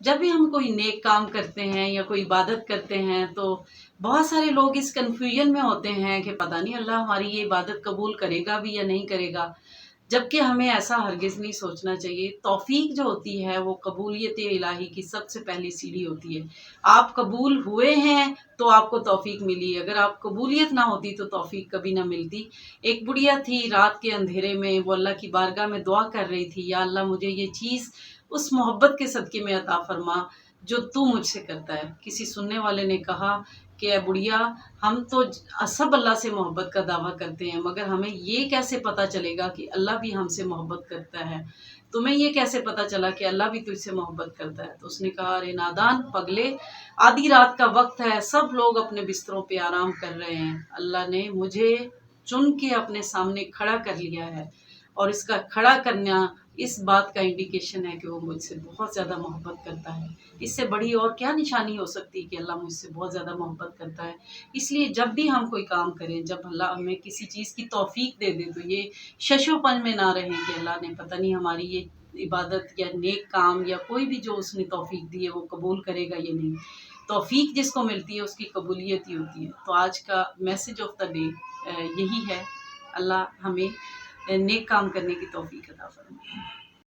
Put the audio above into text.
جب بھی ہم کوئی نیک کام کرتے ہیں یا کوئی عبادت کرتے ہیں تو بہت سارے لوگ اس کنفیوژن میں ہوتے ہیں کہ پتہ نہیں اللہ ہماری یہ عبادت قبول کرے گا بھی یا نہیں کرے گا، جبکہ ہمیں ایسا ہرگز نہیں سوچنا چاہیے۔ توفیق جو ہوتی ہے وہ قبولیت الہی کی سب سے پہلی سیڑھی ہوتی ہے۔ آپ قبول ہوئے ہیں تو آپ کو توفیق ملی، اگر آپ قبولیت نہ ہوتی تو توفیق کبھی نہ ملتی۔ ایک بڑھیا تھی رات کے اندھیرے میں، وہ اللہ کی بارگاہ میں دعا کر رہی تھی، یا اللہ مجھے یہ چیز اس محبت کے صدقے میں عطا فرما جو تو مجھ سے کرتا ہے۔ کسی سننے والے نے کہا کہ اے بڑھیا، ہم تو سب اللہ سے محبت کا دعویٰ کرتے ہیں، مگر ہمیں یہ کیسے پتہ چلے گا کہ اللہ بھی ہم سے محبت کرتا ہے؟ تمہیں یہ کیسے پتہ چلا کہ اللہ بھی تجھ سے محبت کرتا ہے؟ تو اس نے کہا ارے نادان پگلے، آدھی رات کا وقت ہے، سب لوگ اپنے بستروں پہ آرام کر رہے ہیں، اللہ نے مجھے چن کے اپنے سامنے کھڑا کر لیا ہے، اور اس کا کھڑا کرنا اس بات کا انڈیکیشن ہے کہ وہ مجھ سے بہت زیادہ محبت کرتا ہے۔ اس سے بڑی اور کیا نشانی ہو سکتی کہ اللہ مجھ سے بہت زیادہ محبت کرتا ہے؟ اس لیے جب بھی ہم کوئی کام کریں، جب اللہ ہمیں کسی چیز کی توفیق دے دے تو یہ شش و پنج میں نہ رہیں کہ اللہ نے پتہ نہیں ہماری یہ عبادت یا نیک کام یا کوئی بھی جو اس نے توفیق دی ہے وہ قبول کرے گا یا نہیں۔ توفیق جس کو ملتی ہے اس کی قبولیت ہی ہوتی ہے۔ تو آج کا میسج آف دا ڈے یہی ہے، اللہ ہمیں نیک کام کرنے کی توفیق عطا فرمائے۔